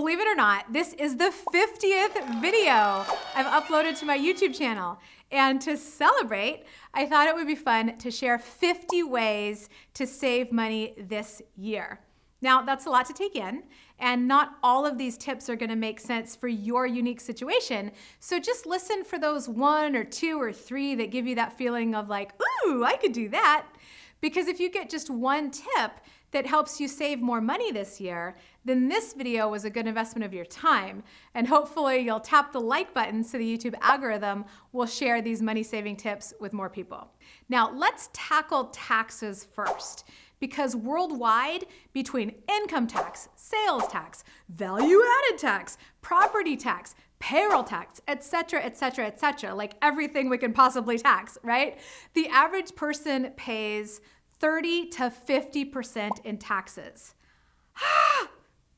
Believe it or not, this is the 50th video I've uploaded to my YouTube channel. And to celebrate, I thought it would be fun to share 50 ways to save money this year. Now, that's a lot to take in, and not all of these tips are gonna make sense for your unique situation. So just listen for those 1 or 2 or 3 that give you that feeling of like, ooh, I could do that. Because if you get just one tip that helps you save more money this year, then this video was a good investment of your time. And hopefully you'll tap the like button so the YouTube algorithm will share these money-saving tips with more people. Now, let's tackle taxes first. Because worldwide, between income tax, sales tax, value-added tax, property tax, payroll tax, etc., etc., etc., like everything we can possibly tax, right? The average person pays 30 to 50% in taxes.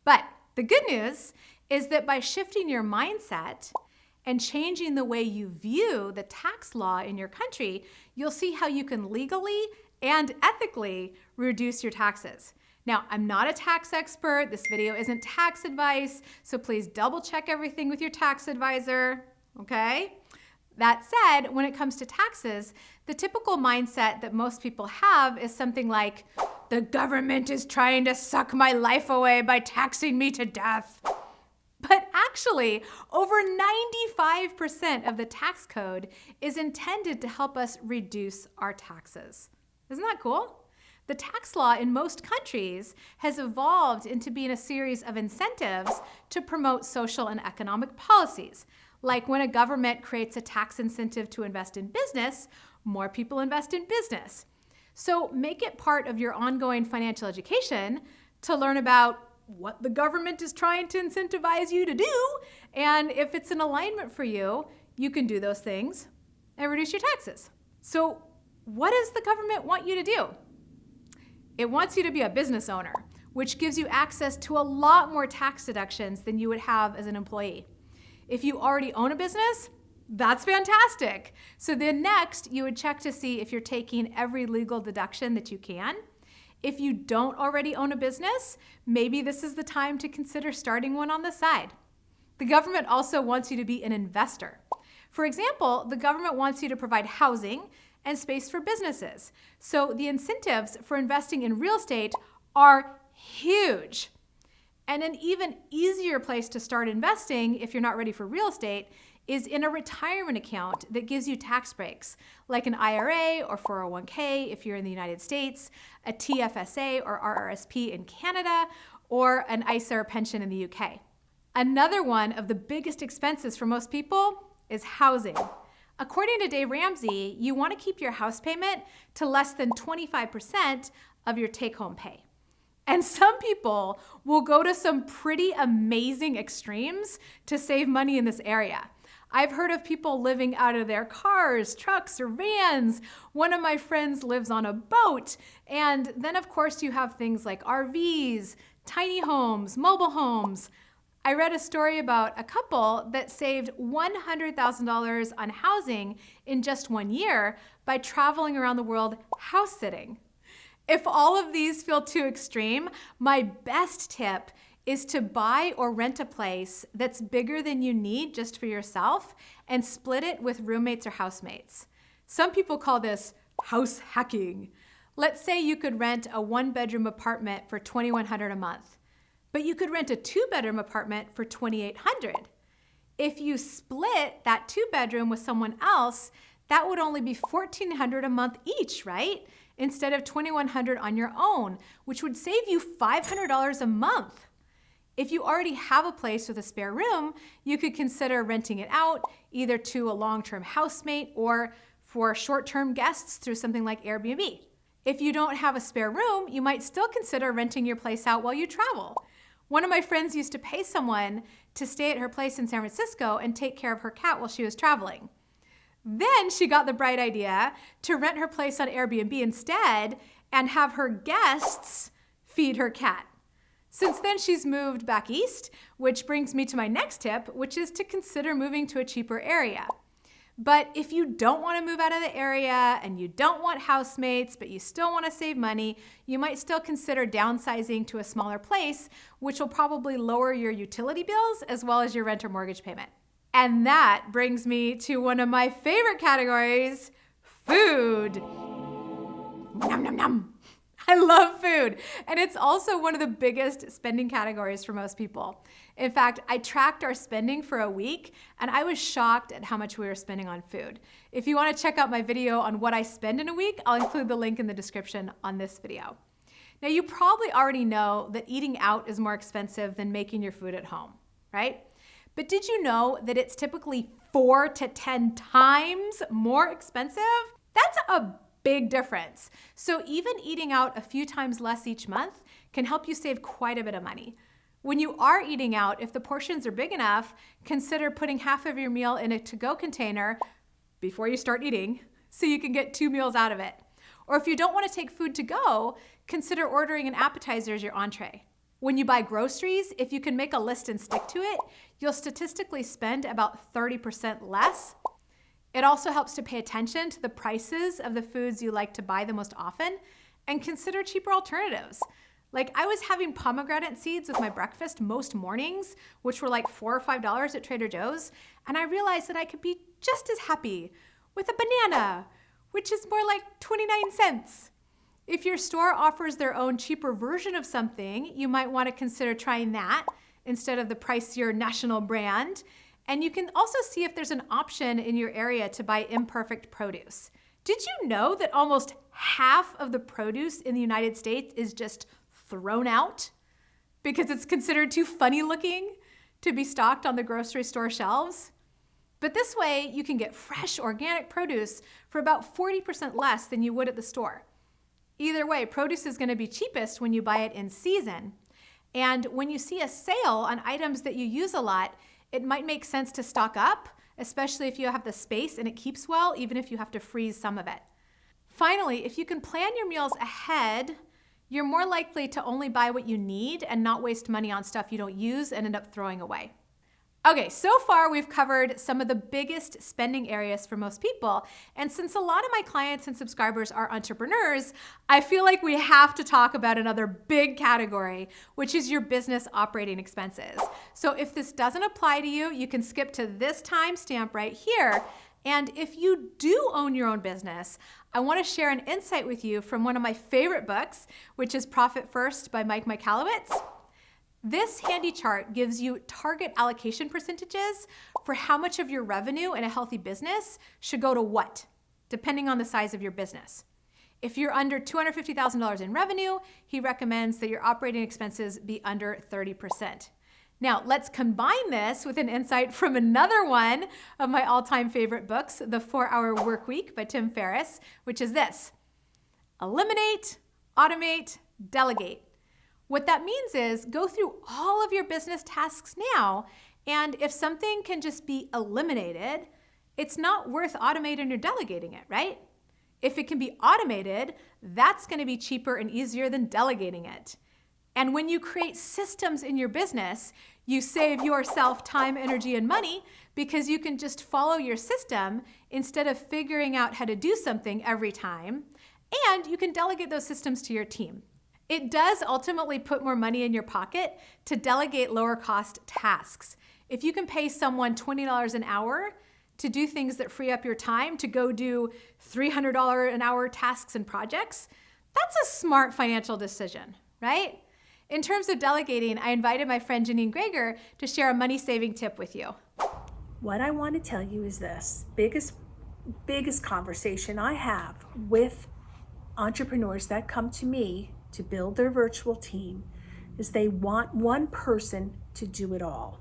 But the good news is that by shifting your mindset and changing the way you view the tax law in your country, you'll see how you can legally and ethically reduce your taxes. Now, I'm not a tax expert. This video isn't tax advice, so please double check everything with your tax advisor, okay? That said, when it comes to taxes, the typical mindset that most people have is something like, the government is trying to suck my life away by taxing me to death. But actually, over 95% of the tax code is intended to help us reduce our taxes. Isn't that cool? The tax law in most countries has evolved into being a series of incentives to promote social and economic policies. Like when a government creates a tax incentive to invest in business, more people invest in business. So make it part of your ongoing financial education to learn about what the government is trying to incentivize you to do. And if it's in alignment for you, you can do those things and reduce your taxes. So what does the government want you to do? It wants you to be a business owner, which gives you access to a lot more tax deductions than you would have as an employee. If you already own a business, that's fantastic. So then next, you would check to see if you're taking every legal deduction that you can. If you don't already own a business, maybe this is the time to consider starting one on the side. The government also wants you to be an investor. For example, the government wants you to provide housing and space for businesses. So the incentives for investing in real estate are huge. And an even easier place to start investing if you're not ready for real estate is in a retirement account that gives you tax breaks, like an IRA or 401k if you're in the United States, a TFSA or RRSP in Canada, or an ISA or pension in the UK. Another one of the biggest expenses for most people is housing. According to Dave Ramsey, you want to keep your house payment to less than 25% of your take-home pay. And some people will go to some pretty amazing extremes to save money in this area. I've heard of people living out of their cars, trucks, or vans. One of my friends lives on a boat. And then of course you have things like RVs, tiny homes, mobile homes. I read a story about a couple that saved $100,000 on housing in just 1 year by traveling around the world house sitting. If all of these feel too extreme, my best tip is to buy or rent a place that's bigger than you need just for yourself and split it with roommates or housemates. Some people call this house hacking. Let's say you could rent a 1-bedroom apartment for $2,100 a month, but you could rent a 2-bedroom apartment for $2,800. If you split that 2-bedroom with someone else, that would only be $1,400 a month each, right? Instead of $2,100 on your own, which would save you $500 a month. If you already have a place with a spare room, you could consider renting it out either to a long-term housemate or for short-term guests through something like Airbnb. If you don't have a spare room, you might still consider renting your place out while you travel. One of my friends used to pay someone to stay at her place in San Francisco and take care of her cat while she was traveling. Then she got the bright idea to rent her place on Airbnb instead and have her guests feed her cat. Since then, she's moved back east, which brings me to my next tip, which is to consider moving to a cheaper area. But if you don't want to move out of the area and you don't want housemates, but you still want to save money, you might still consider downsizing to a smaller place, which will probably lower your utility bills as well as your rent or mortgage payment. And that brings me to one of my favorite categories, food. Nom, nom, nom. I love food, and it's also one of the biggest spending categories for most people. In fact, I tracked our spending for a week, and I was shocked at how much we were spending on food. If you want to check out my video on what I spend in a week, I'll include the link in the description on this video. Now, you probably already know that eating out is more expensive than making your food at home, right? But did you know that it's typically 4 to 10 times more expensive? That's a big difference. So even eating out a few times less each month can help you save quite a bit of money. When you are eating out, if the portions are big enough, consider putting half of your meal in a to-go container before you start eating so you can get 2 meals out of it. Or if you don't want to take food to go, consider ordering an appetizer as your entree. When you buy groceries, if you can make a list and stick to it, you'll statistically spend about 30% less. It also helps to pay attention to the prices of the foods you like to buy the most often and consider cheaper alternatives. Like I was having pomegranate seeds with my breakfast most mornings, which were like $4 or $5 at Trader Joe's, and I realized that I could be just as happy with a banana, which is more like 29 cents. If your store offers their own cheaper version of something, you might want to consider trying that instead of the pricier national brand. And you can also see if there's an option in your area to buy imperfect produce. Did you know that almost half of the produce in the United States is just thrown out because it's considered too funny looking to be stocked on the grocery store shelves? But this way, you can get fresh organic produce for about 40% less than you would at the store. Either way, produce is going to be cheapest when you buy it in season. And when you see a sale on items that you use a lot, it might make sense to stock up, especially if you have the space and it keeps well, even if you have to freeze some of it. Finally, if you can plan your meals ahead, you're more likely to only buy what you need and not waste money on stuff you don't use and end up throwing away. Okay, so far we've covered some of the biggest spending areas for most people. And since a lot of my clients and subscribers are entrepreneurs, I feel like we have to talk about another big category, which is your business operating expenses. So if this doesn't apply to you, you can skip to this timestamp right here. And if you do own your own business, I want to share an insight with you from one of my favorite books, which is Profit First by Mike Michalowicz. This handy chart gives you target allocation percentages for how much of your revenue in a healthy business should go to what, depending on the size of your business. If you're under $250,000 in revenue, he recommends that your operating expenses be under 30%. Now, let's combine this with an insight from another one of my all-time favorite books, The 4-Hour Workweek by Tim Ferriss, which is this: eliminate, automate, delegate. What that means is go through all of your business tasks now, and if something can just be eliminated, it's not worth automating or delegating it, right? If it can be automated, that's going to be cheaper and easier than delegating it. And when you create systems in your business, you save yourself time, energy, and money because you can just follow your system instead of figuring out how to do something every time, and you can delegate those systems to your team. It does ultimately put more money in your pocket to delegate lower cost tasks. If you can pay someone $20 an hour to do things that free up your time to go do $300 an hour tasks and projects, that's a smart financial decision, right? In terms of delegating, I invited my friend Janine Greger to share a money-saving tip with you. What I want to tell you is this: biggest conversation I have with entrepreneurs that come to me to build their virtual team is they want one person to do it all.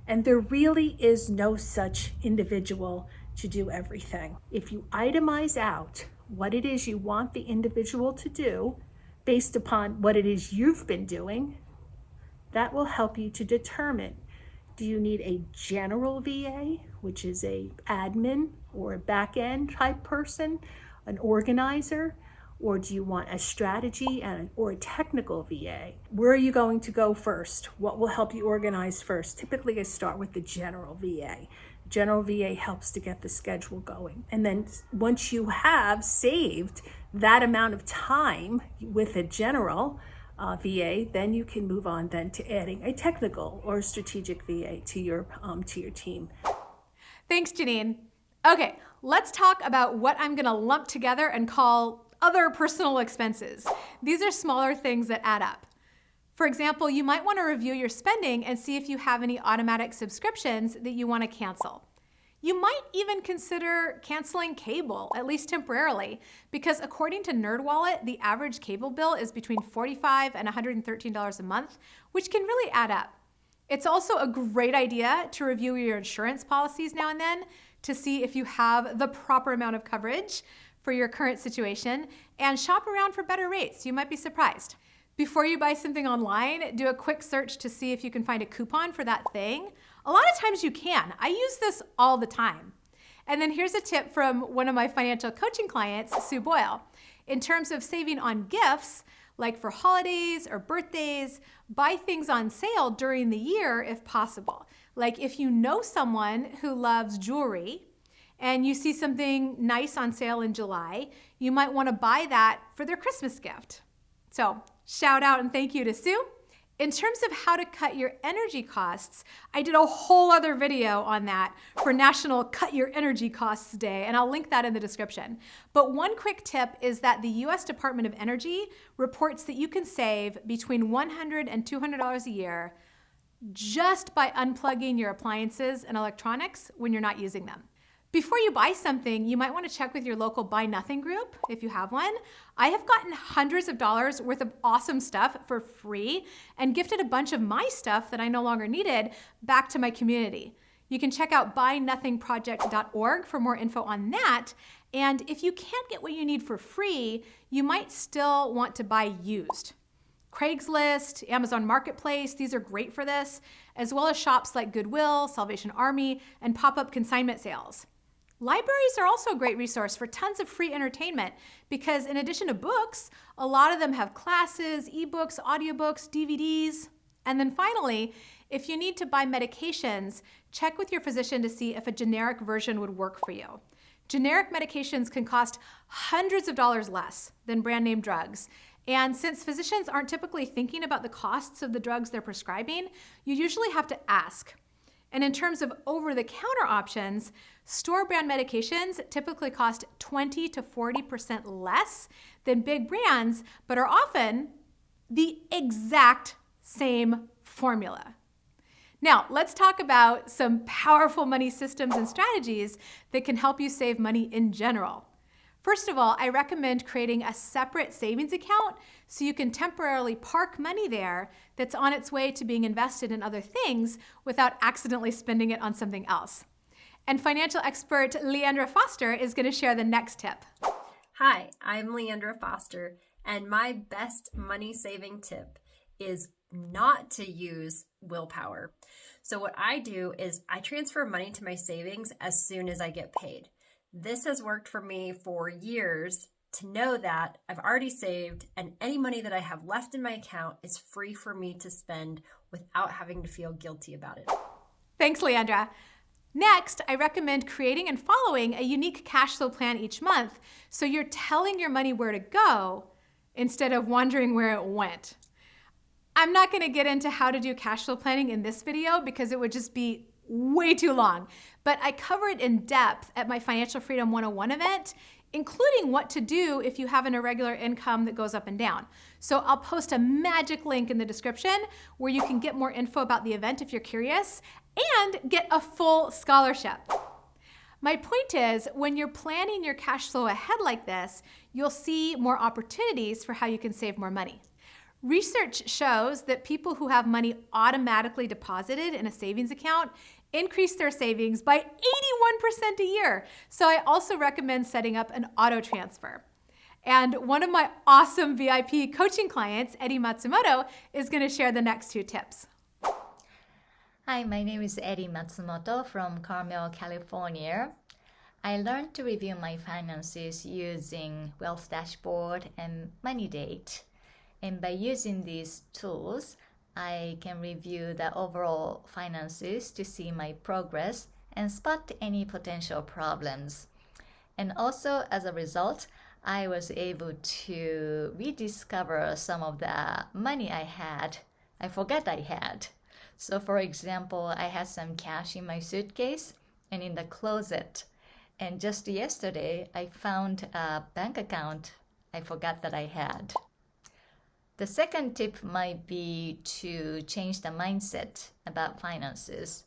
And there really is no such individual to do everything. If you itemize out what it is you want the individual to do based upon what it is you've been doing, that will help you to determine, do you need a general VA, which is a admin or a back-end type person, an organizer, or do you want a strategy or a technical VA? Where are you going to go first? What will help you organize first? Typically, I start with the general VA. General VA helps to get the schedule going. And then once you have saved that amount of time with a general VA, then you can move on then to adding a technical or strategic VA to your team. Thanks, Janine. Okay, let's talk about what I'm gonna lump together and call other personal expenses. These are smaller things that add up. For example, you might want to review your spending and see if you have any automatic subscriptions that you want to cancel. You might even consider canceling cable, at least temporarily, because according to NerdWallet, the average cable bill is between $45 and $113 a month, which can really add up. It's also a great idea to review your insurance policies now and then to see if you have the proper amount of coverage for your current situation, and shop around for better rates. You might be surprised. Before you buy something online, do a quick search to see if you can find a coupon for that thing. A lot of times you can. I use this all the time. And then here's a tip from one of my financial coaching clients, Sue Boyle. In terms of saving on gifts, like for holidays or birthdays, buy things on sale during the year if possible. Like if you know someone who loves jewelry and you see something nice on sale in July, you might want to buy that for their Christmas gift. So shout out and thank you to Sue. In terms of how to cut your energy costs, I did a whole other video on that for National Cut Your Energy Costs Day, and I'll link that in the description. But one quick tip is that the US Department of Energy reports that you can save between $100 and $200 a year just by unplugging your appliances and electronics when you're not using them. Before you buy something, you might want to check with your local Buy Nothing group, if you have one. I have gotten hundreds of dollars worth of awesome stuff for free and gifted a bunch of my stuff that I no longer needed back to my community. You can check out buynothingproject.org for more info on that. And if you can't get what you need for free, you might still want to buy used. Craigslist, Amazon Marketplace, these are great for this, as well as shops like Goodwill, Salvation Army, and pop-up consignment sales. Libraries are also a great resource for tons of free entertainment because in addition to books, a lot of them have classes, ebooks, audiobooks, DVDs. And then finally, if you need to buy medications, check with your physician to see if a generic version would work for you. Generic medications can cost hundreds of dollars less than brand name drugs. And since physicians aren't typically thinking about the costs of the drugs they're prescribing, you usually have to ask. And in terms of over-the-counter options, store brand medications typically cost 20 to 40% less than big brands, but are often the exact same formula. Now, let's talk about some powerful money systems and strategies that can help you save money in general. First of all, I recommend creating a separate savings account so you can temporarily park money there that's on its way to being invested in other things without accidentally spending it on something else. And financial expert Leandra Foster is going to share the next tip. Hi, I'm Leandra Foster, and my best money saving tip is not to use willpower. So what I do is I transfer money to my savings as soon as I get paid. This has worked for me for years to know that I've already saved and any money that I have left in my account is free for me to spend without having to feel guilty about it. Thanks, Leandra. Next, I recommend creating and following a unique cash flow plan each month so you're telling your money where to go instead of wondering where it went. I'm not going to get into how to do cash flow planning in this video because it would just be way too long, but I cover it in depth at my Financial Freedom 101 event, including what to do if you have an irregular income that goes up and down. So I'll post a magic link in the description where you can get more info about the event if you're curious and get a full scholarship. My point is, when you're planning your cash flow ahead like this, you'll see more opportunities for how you can save more money. Research shows that people who have money automatically deposited in a savings account increase their savings by 81% a year. So I also recommend setting up an auto transfer. And one of my awesome VIP coaching clients, Eddie Matsumoto, is going to share the next two tips. Hi, my name is Eddie Matsumoto from Carmel, California. I learned to review my finances using Wealth Dashboard and Money Date. And by using these tools, I can review the overall finances to see my progress and spot any potential problems. And also, as a result, I was able to rediscover some of the money I forgot I had. So for example, I had some cash in my suitcase and in the closet. And just yesterday, I found a bank account I forgot that I had. The second tip might be to change the mindset about finances.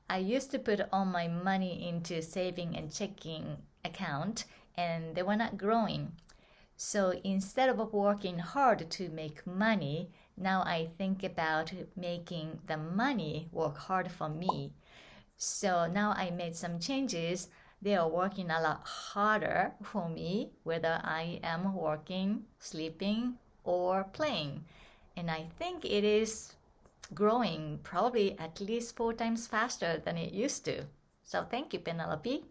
I used to put all my money into saving and checking account, and they were not growing. So instead of working hard to make money, now I think about making the money work hard for me. So now I made some changes. They are working a lot harder for me, whether I am working, sleeping, or playing. And I think it is growing probably at least 4 times faster than it used to. So thank you, Penelope.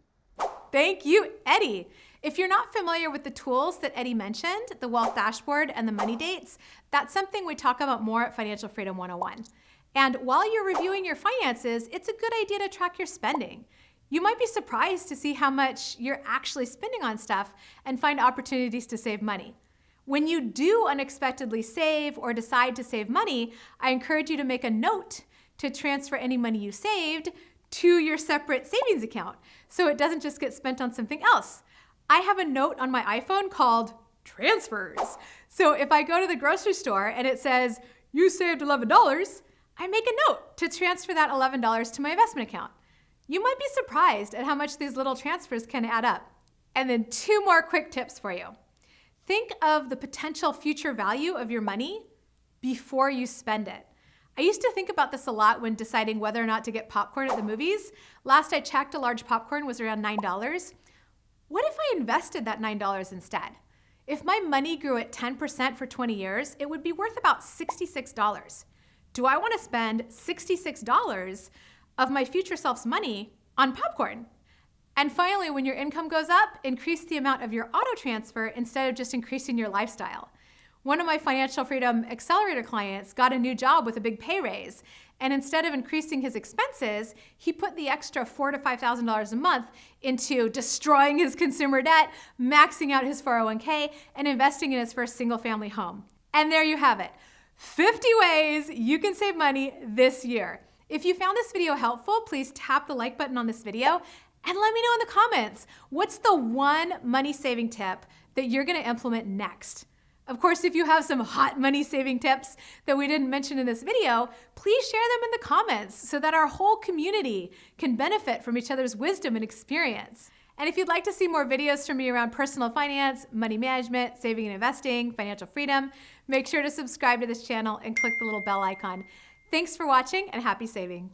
Thank you, Eddie. If you're not familiar with the tools that Eddie mentioned, the wealth dashboard and the money dates, that's something we talk about more at Financial Freedom 101. And while you're reviewing your finances, it's a good idea to track your spending. You might be surprised to see how much you're actually spending on stuff and find opportunities to save money. When you do unexpectedly save or decide to save money, I encourage you to make a note to transfer any money you saved to your separate savings account so it doesn't just get spent on something else. I have a note on my iPhone called transfers. So if I go to the grocery store and it says, you saved $11, I make a note to transfer that $11 to my investment account. You might be surprised at how much these little transfers can add up. And then 2 more quick tips for you. Think of the potential future value of your money before you spend it. I used to think about this a lot when deciding whether or not to get popcorn at the movies. Last I checked, a large popcorn was around $9. What if I invested that $9 instead? If my money grew at 10% for 20 years, it would be worth about $66. Do I want to spend $66 of my future self's money on popcorn? And finally, when your income goes up, increase the amount of your auto transfer instead of just increasing your lifestyle. One of my Financial Freedom Accelerator clients got a new job with a big pay raise, and instead of increasing his expenses, he put the extra $4,000 to $5,000 a month into destroying his consumer debt, maxing out his 401k, and investing in his first single-family home. And there you have it, 50 ways you can save money this year. If you found this video helpful, please tap the like button on this video and let me know in the comments, what's the one money-saving tip that you're gonna implement next? Of course, if you have some hot money-saving tips that we didn't mention in this video, please share them in the comments so that our whole community can benefit from each other's wisdom and experience. And if you'd like to see more videos from me around personal finance, money management, saving and investing, financial freedom, make sure to subscribe to this channel and click the little bell icon. Thanks for watching and happy saving.